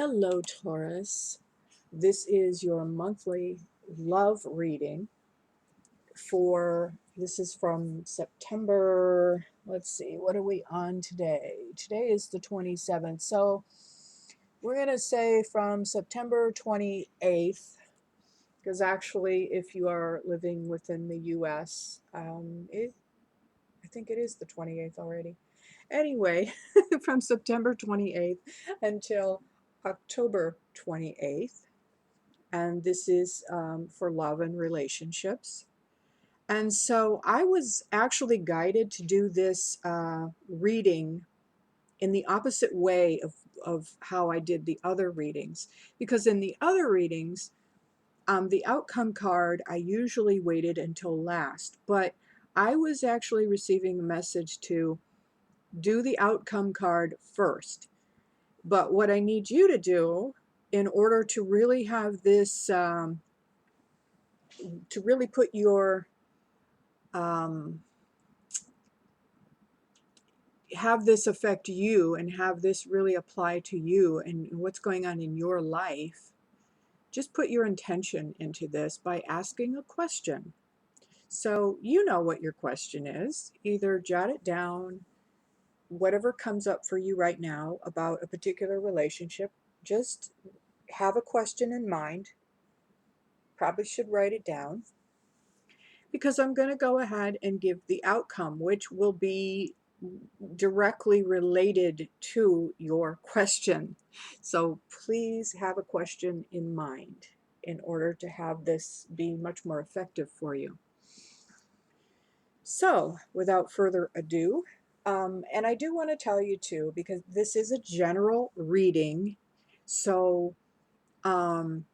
Hello, Taurus. This is your monthly love reading this is from September. Let's see, what are we on today? Today is the 27th. So we're going to say from September 28th, because actually, if you are living within the US, I think it is the 28th already. Anyway, from September 28th until October 28th. And this is for love and relationships. And so I was actually guided to do this reading in the opposite way of how I did the other readings. Because in the other readings, the outcome card, I usually waited until last. But I was actually receiving a message to do the outcome card first. But what I need you to do in order to really have this to really put your have this affect you and have this really apply to you and what's going on in your life, just put your intention into this by asking a question. So you know what your question is. Either jot it down, whatever comes up for you right now about a particular relationship, just have a question in mind. Probably should write it down, because I'm going to go ahead and give the outcome, which will be directly related to your question. So please have a question in mind in order to have this be much more effective for you. So without further ado, and I do want to tell you too, because this is a general reading, so um,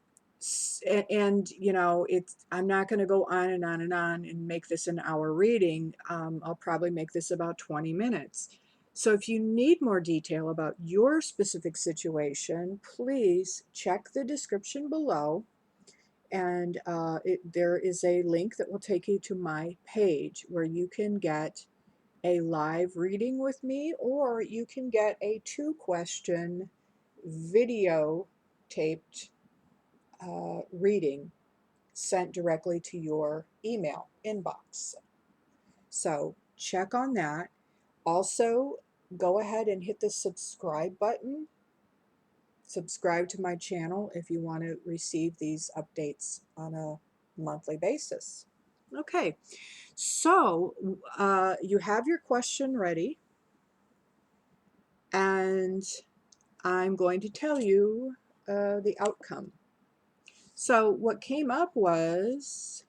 and you know, I'm not going to go on and on and on and make this an hour reading. I'll probably make this about 20 minutes. So if you need more detail about your specific situation, please check the description below, and there is a link that will take you to my page where you can get a live reading with me, or you can get a 2-question video taped reading sent directly to your email inbox. So check on that. Also, go ahead and hit the subscribe button. Subscribe to my channel if you want to receive these updates on a monthly basis. Okay, so you have your question ready, and I'm going to tell you the outcome. So what came up was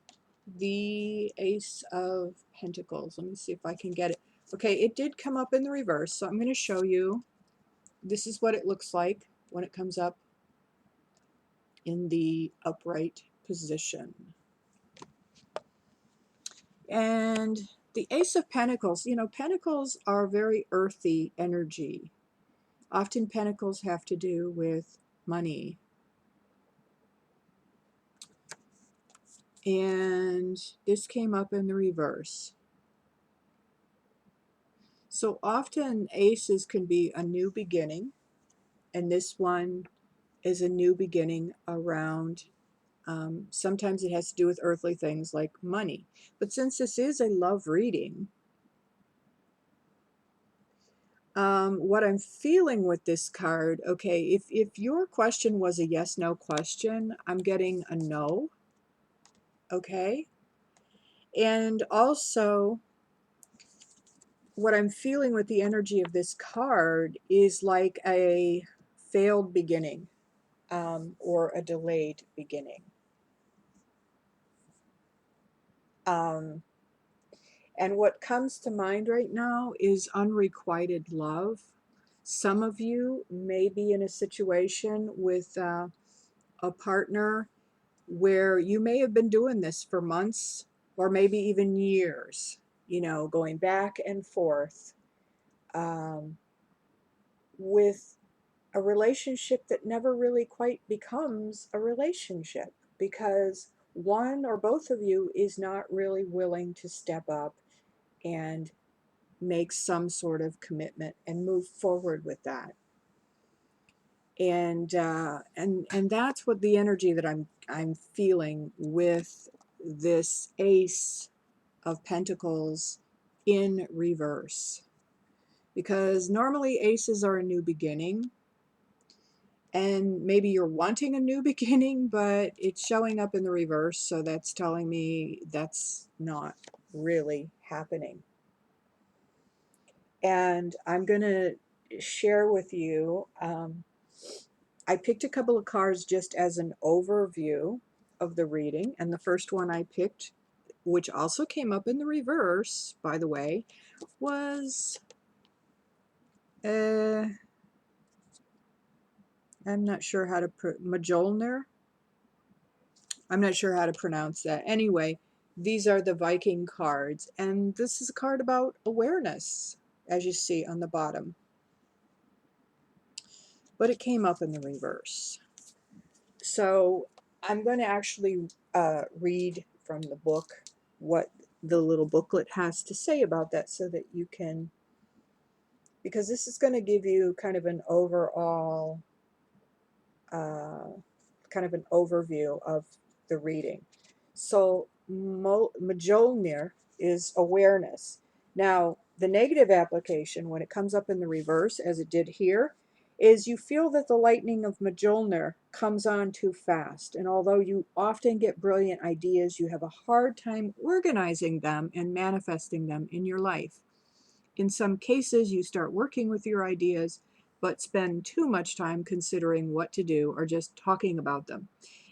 the Ace of Pentacles. Let me see if I can get it. Okay, it did come up in the reverse, so I'm going to show you. This is what it looks like when it comes up in the upright position. And the Ace of Pentacles, you know, Pentacles are very earthy energy. Often Pentacles have to do with money. And this came up in the reverse. So often aces can be a new beginning, and this one is a new beginning around, sometimes it has to do with earthly things like money. But since this is a love reading, what I'm feeling with this card, okay, if your question was a yes/no question, I'm getting a no, okay? And also, what I'm feeling with the energy of this card is like a failed beginning, or a delayed beginning. And what comes to mind right now is unrequited love. Some of you may be in a situation with a partner where you may have been doing this for months or maybe even years, you know, going back and forth um, with a relationship that never really quite becomes a relationship, because one or both of you is not really willing to step up and make some sort of commitment and move forward with that. And that's what the energy that I'm feeling with this Ace of Pentacles in reverse. Because normally aces are a new beginning, and maybe you're wanting a new beginning, but it's showing up in the reverse, so that's telling me that's not really happening. And I'm going to share with you, I picked a couple of cards just as an overview of the reading, and the first one I picked, which also came up in the reverse, by the way, was, I'm not sure how to, Mjolnir? I'm not sure how to pronounce that. Anyway, these are the Viking cards, and this is a card about awareness, as you see on the bottom. But it came up in the reverse. So I'm going to actually read from the book what the little booklet has to say about that, so that you can, because this is going to give you kind of an overall, kind of an overview of the reading. So Mjolnir is awareness. Now, the negative application, when it comes up in the reverse, as it did here, is you feel that the lightning of Mjolnir comes on too fast. And although you often get brilliant ideas, you have a hard time organizing them and manifesting them in your life. In some cases, you start working with your ideas, but spend too much time considering what to do or just talking about them.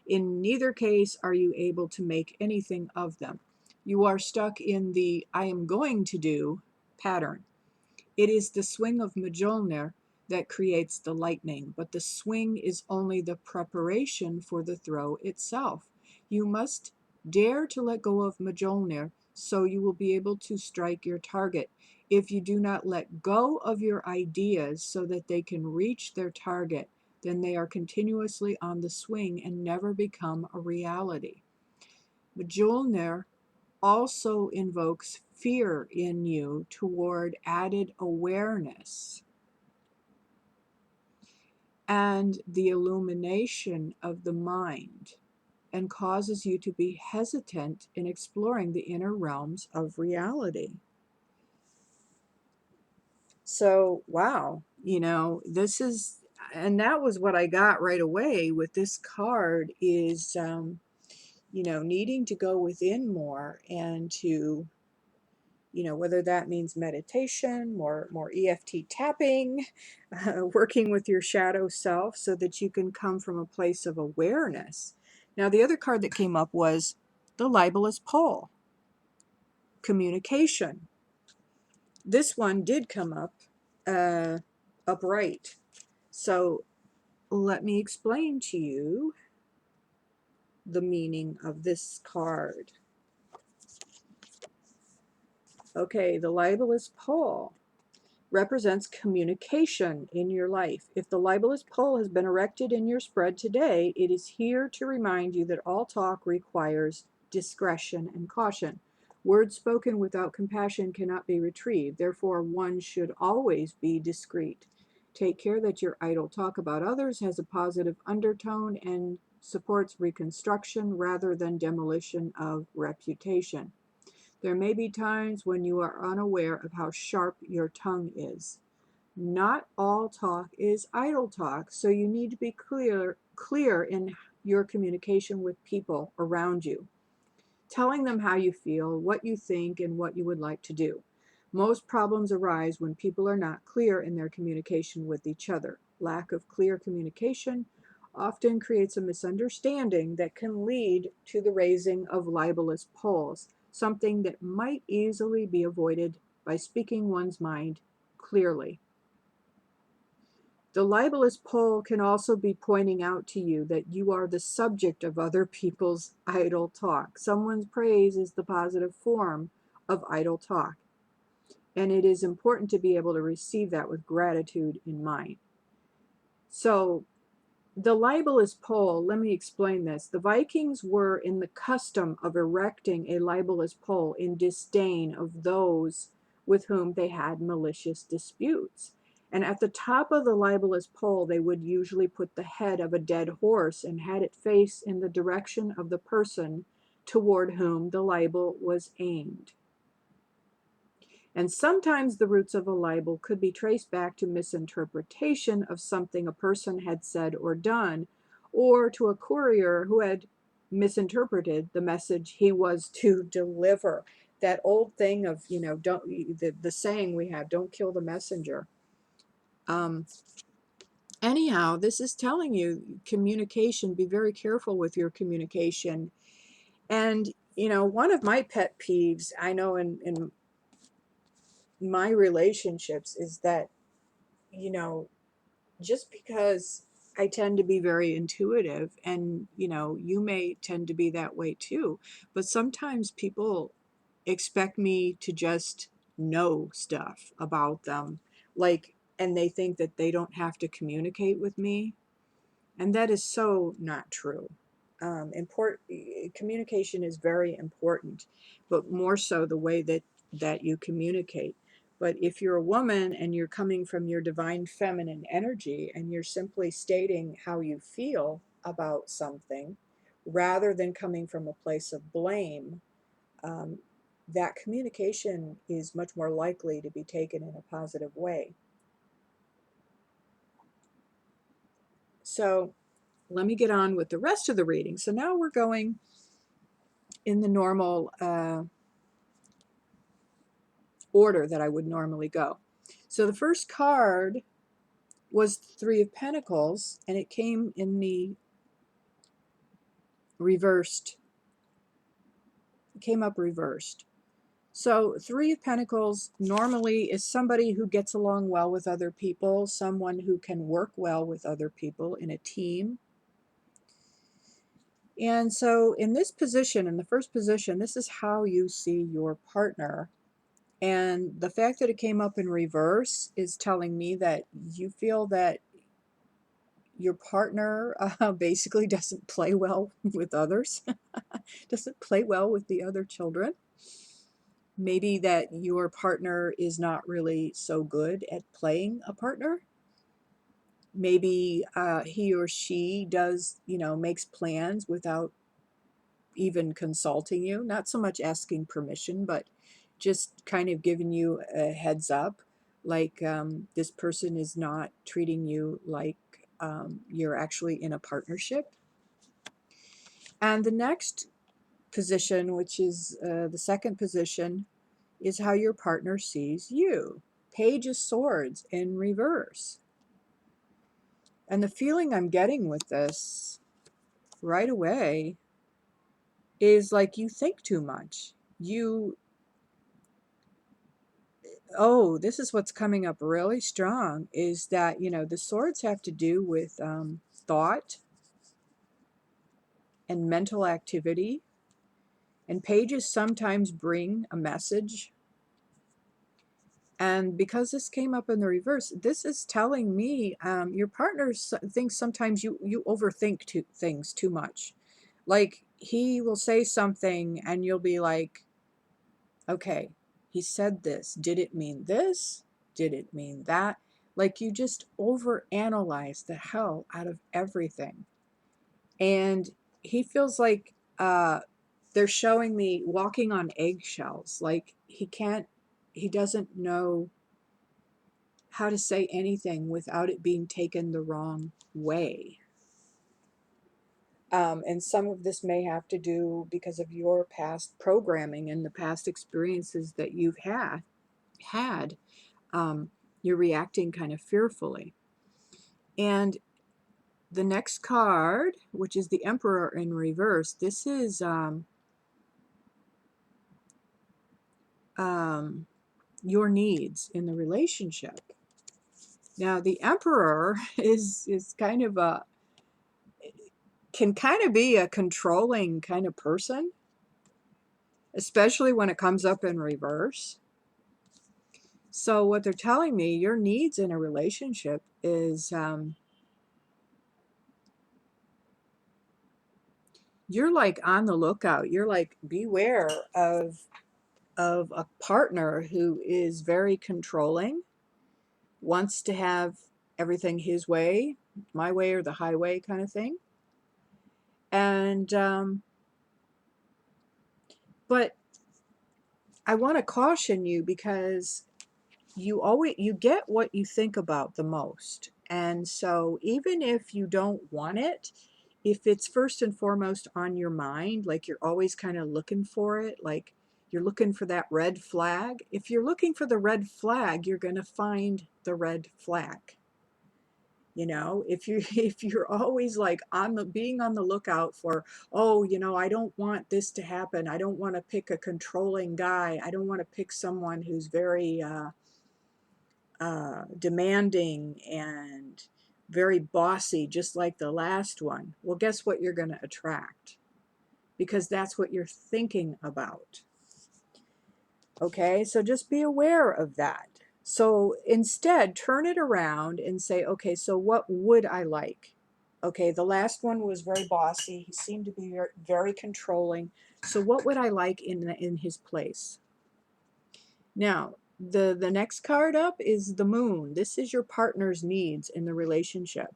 In neither case are you able to make anything of them. You are stuck in the I am going to do pattern. It is the swing of Mjolnir that creates the lightning, but the swing is only the preparation for the throw itself. You must dare to let go of Mjolnir so you will be able to strike your target. If you do not let go of your ideas so that they can reach their target, then they are continuously on the swing and never become a reality. Mjolnir also invokes fear in you toward added awareness and the illumination of the mind, and causes you to be hesitant in exploring the inner realms of reality. So, wow, this is, and that was what I got right away with this card is, needing to go within more and to, whether that means meditation, more EFT tapping, working with your shadow self so that you can come from a place of awareness. Now, the other card that came up was the libelous pole, communication. This one did come up upright. So let me explain to you the meaning of this card. Okay, the libelous pole represents communication in your life. If the libelous pole has been erected in your spread today, it is here to remind you that all talk requires discretion and caution. Words spoken without compassion cannot be retrieved. Therefore, one should always be discreet. Take care that your idle talk about others has a positive undertone and supports reconstruction rather than demolition of reputation. There may be times when you are unaware of how sharp your tongue is. Not all talk is idle talk, so you need to be clear in your communication with people around you, telling them how you feel, what you think, and what you would like to do. Most problems arise when people are not clear in their communication with each other. Lack of clear communication often creates a misunderstanding that can lead to the raising of libelous poles, something that might easily be avoided by speaking one's mind clearly. The libelous pole can also be pointing out to you that you are the subject of other people's idle talk. Someone's praise is the positive form of idle talk, and it is important to be able to receive that with gratitude in mind. So, the libelous pole, let me explain this. The Vikings were in the custom of erecting a libelous pole in disdain of those with whom they had malicious disputes. And at the top of the libelous pole, they would usually put the head of a dead horse and had it face in the direction of the person toward whom the libel was aimed. And sometimes the roots of a libel could be traced back to misinterpretation of something a person had said or done, or to a courier who had misinterpreted the message he was to deliver. That old thing of, don't, the saying we have, don't kill the messenger. Um, Anyhow, this is telling you communication, be very careful with your communication. And, one of my pet peeves, I know in my relationships, is that, you know, just because I tend to be very intuitive, and, you may tend to be that way too, but sometimes people expect me to just know stuff about them, like, and they think that they don't have to communicate with me. And that is so not true. Communication is very important, but more so the way that you communicate. But if you're a woman and you're coming from your divine feminine energy and you're simply stating how you feel about something rather than coming from a place of blame, um, that communication is much more likely to be taken in a positive way. So let me get on with the rest of the reading. So now we're going in the normal order that I would normally go. So the first card was the Three of Pentacles, and it came in the reversed. It came up reversed. So Three of Pentacles normally is somebody who gets along well with other people, someone who can work well with other people in a team. And so in this position, in the first position, this is how you see your partner. And the fact that it came up in reverse is telling me that you feel that your partner basically doesn't play well with others, doesn't play well with the other children. Maybe that your partner is not really so good at playing a partner. Maybe he or she does, makes plans without even consulting you, not so much asking permission, but just kind of giving you a heads up, like this person is not treating you like you're actually in a partnership. And the next position, which is the second position, is how your partner sees you. Page of Swords in reverse. And the feeling I'm getting with this right away is like you think too much. Oh, this is what's coming up really strong, is that, the swords have to do with thought and mental activity. And pages sometimes bring a message. And because this came up in the reverse, this is telling me your partner thinks sometimes you overthink things too much. Like he will say something and you'll be like, okay, he said this. Did it mean this? Did it mean that? Like you just overanalyze the hell out of everything. And he feels like they're showing me walking on eggshells. Like he doesn't know how to say anything without it being taken the wrong way. And some of this may have to do because of your past programming and the past experiences that you've had. You're reacting kind of fearfully. And the next card, which is the Emperor in reverse, this is your needs in the relationship. Now, the Emperor is kind of can kind of be a controlling kind of person, especially when it comes up in reverse. So what they're telling me, your needs in a relationship is you're like on the lookout. You're like, beware of a partner who is very controlling, wants to have everything his way, my way or the highway kind of thing. And, but I want to caution you because you get what you think about the most. And so even if you don't want it, if it's first and foremost on your mind, like you're always kind of looking for it, like you're looking for that red flag. If you're looking for the red flag, you're going to find the red flag. You know, if you if you're always like on the being on the lookout for, oh, you know, I don't want this to happen. I don't want to pick a controlling guy. I don't want to pick someone who's very demanding and very bossy, just like the last one. Well, guess what you're going to attract? Because that's what you're thinking about. Okay, so just be aware of that. So instead, turn it around and say, okay, so what would I like? Okay, the last one was very bossy. He seemed to be very controlling. So what would I like in his place? Now, the next card up is the moon. This is your partner's needs in the relationship.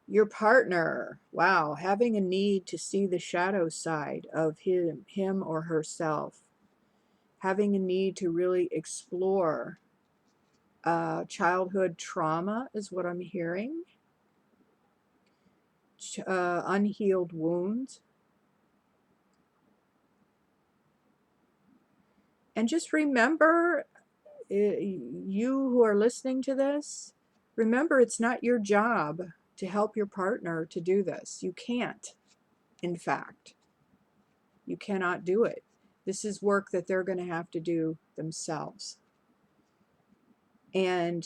Your partner, wow, having a need to see the shadow side of him or herself, having a need to really explore childhood trauma is what I'm hearing, unhealed wounds. And just remember, you who are listening to this, remember it's not your job to help your partner to do this. You can't, in fact. You cannot do it. This is work that they're going to have to do themselves. And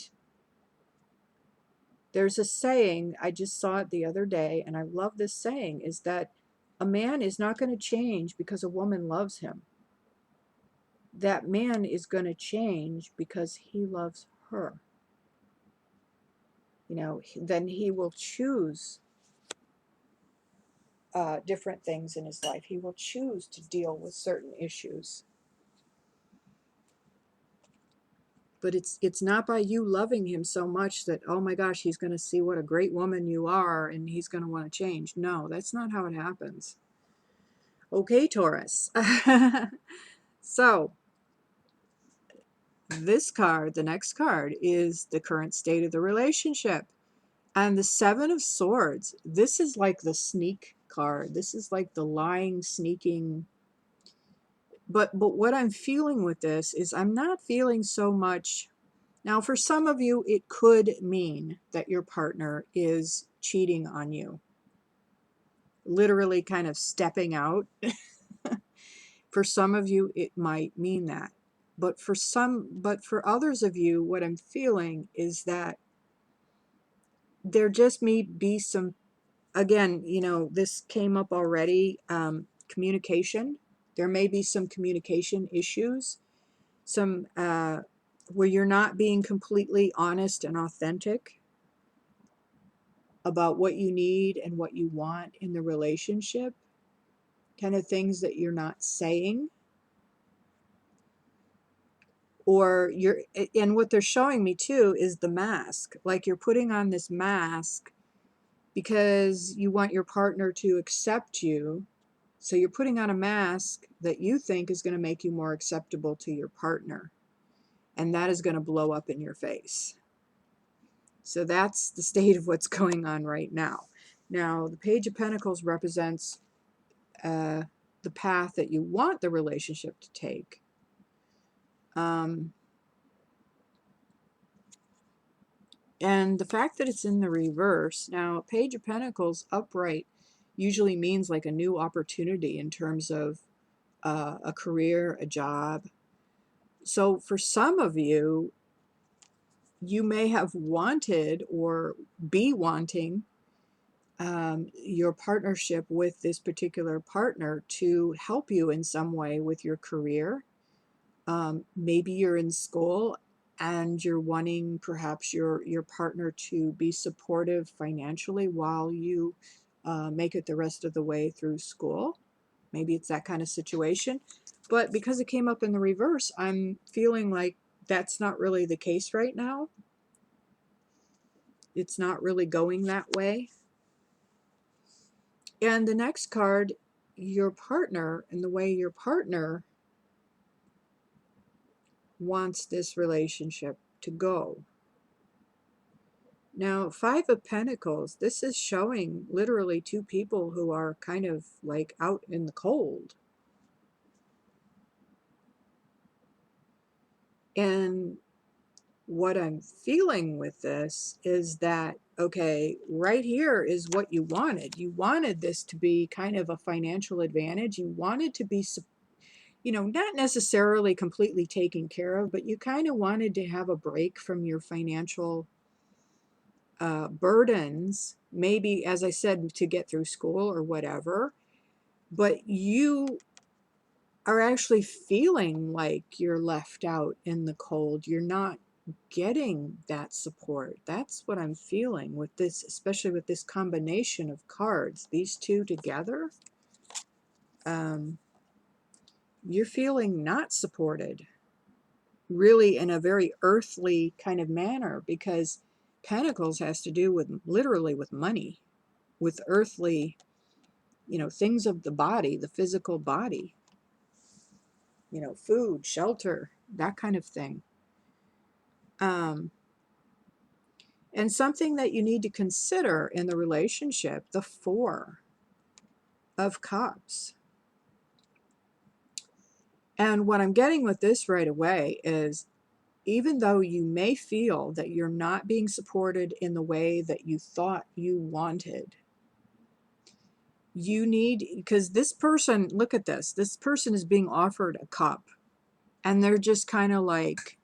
there's a saying, I just saw it the other day, and I love this saying, is that a man is not going to change because a woman loves him. That man is going to change because he loves her. You know, then he will choose different things in his life. He will choose to deal with certain issues. But it's not by you loving him so much that, oh my gosh, he's going to see what a great woman you are and he's going to want to change. No, that's not how it happens. Okay, Taurus. So this card, the next card, is the current state of the relationship. And the Seven of Swords, this is like the sneak card. This is like the lying, sneaking. But what I'm feeling with this is I'm not feeling so much. Now, for some of you, it could mean that your partner is cheating on you, literally kind of stepping out. For some of you, it might mean that. But for others of you, what I'm feeling is that there just may be some, again, you know, this came up already, communication. There may be some communication issues, some where you're not being completely honest and authentic about what you need and what you want in the relationship, kind of things that you're not saying. Or you're, and what they're showing me too is the mask. Like you're putting on this mask because you want your partner to accept you. So you're putting on a mask that you think is going to make you more acceptable to your partner. And that is going to blow up in your face. So that's the state of what's going on right now. Now, the Page of Pentacles represents the path that you want the relationship to take. And the fact that it's in the reverse, now Page of Pentacles upright usually means like a new opportunity in terms of a career, a job. So for some of you, you may have wanted or be wanting your partnership with this particular partner to help you in some way with your career. Maybe you're in school and you're wanting perhaps your partner to be supportive financially while you make it the rest of the way through school. Maybe it's that kind of situation. But because it came up in the reverse, I'm feeling like that's not really the case right now. It's not really going that way. And the next card, your partner, and the way your partner wants this relationship to go. Now, Five of Pentacles, this is showing literally two people who are kind of like out in the cold. And what I'm feeling with this is that, okay, right here is what you wanted. You wanted this to be kind of a financial advantage. You wanted to be, you know, not necessarily completely taken care of, but you kind of wanted to have a break from your financial burdens, maybe, as I said, to get through school or whatever. But you are actually feeling like you're left out in the cold. You're not getting that support. That's what I'm feeling with this, especially with this combination of cards, these two together. You're feeling not supported, really, in a very earthly kind of manner, because Pentacles has to do with literally with money, with earthly, you know, things of the body, the physical body, you know, food, shelter, that kind of thing. And something that you need to consider in the relationship, the Four of Cups. And what I'm getting with this right away is, even though you may feel that you're not being supported in the way that you thought you wanted, you need, because this person, look at this person is being offered a cup, and they're just kind of like,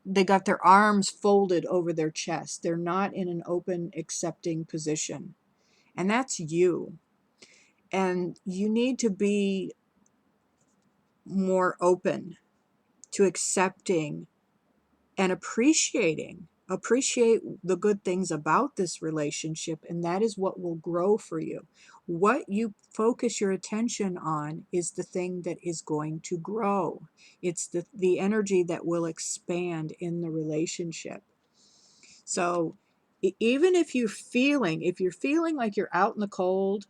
they got their arms folded over their chest. They're not in an open, accepting position. And that's you. And you need to be more open to accepting and appreciate the good things about this relationship, and that is what will grow for you. What you focus your attention on is the thing that is going to grow. It's the energy that will expand in the relationship. So even if you're feeling like you're out in the cold,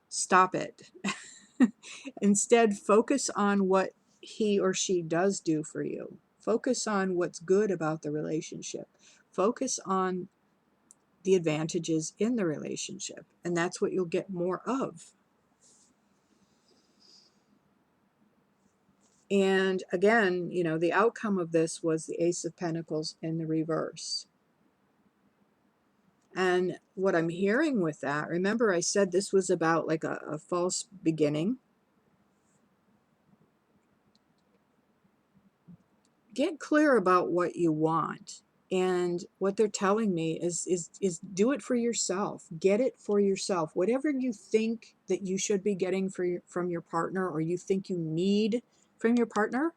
stop it. Instead, focus on what he or she does do for you. Focus on what's good about the relationship. Focus on the advantages in the relationship, and that's what you'll get more of. And again, you know, the outcome of this was the Ace of Pentacles in the reverse. And what I'm hearing with that, remember I said this was about like a false beginning. Get clear about what you want. And what they're telling me is do it for yourself. Get it for yourself. Whatever you think that you should be getting from your partner, or you think you need from your partner,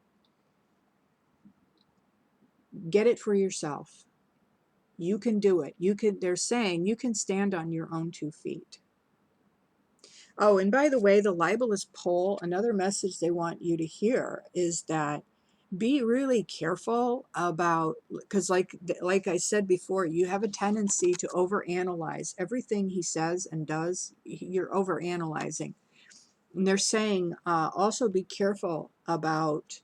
get it for yourself. You can do it. They're saying you can stand on your own 2 feet. Oh, and by the way, the libelous pole, another message they want you to hear is that be really careful about, because like I said before, you have a tendency to overanalyze everything he says and does. You're overanalyzing. And they're saying also be careful about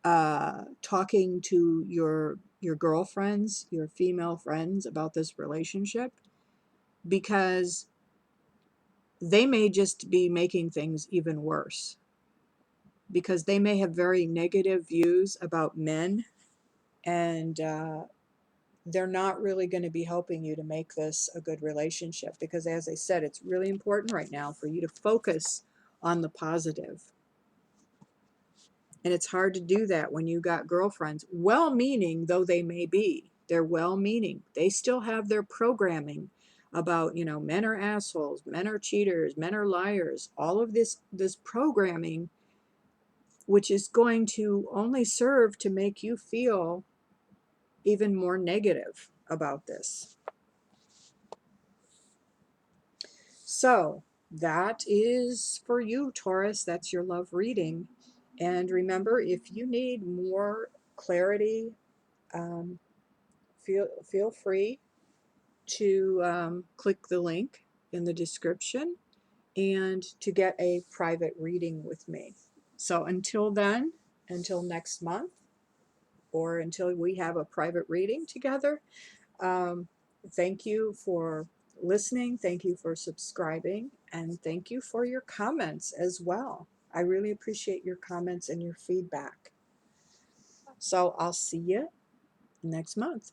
talking to your girlfriends, your female friends, about this relationship, because they may just be making things even worse, because they may have very negative views about men, and they're not really going to be helping you to make this a good relationship, because as I said, it's really important right now for you to focus on the positive. And it's hard to do that when you got girlfriends, well-meaning though they may be. They're well-meaning. They still have their programming about, you know, men are assholes, men are cheaters, men are liars, all of this programming, which is going to only serve to make you feel even more negative about this. So that is for you, Taurus. That's your love reading. And remember, if you need more clarity, um, feel free to click the link in the description and to get a private reading with me. So until then, until next month, or until we have a private reading together, um, thank you for listening. Thank you for subscribing. And thank you for your comments as well. I really appreciate your comments and your feedback. So I'll see you next month.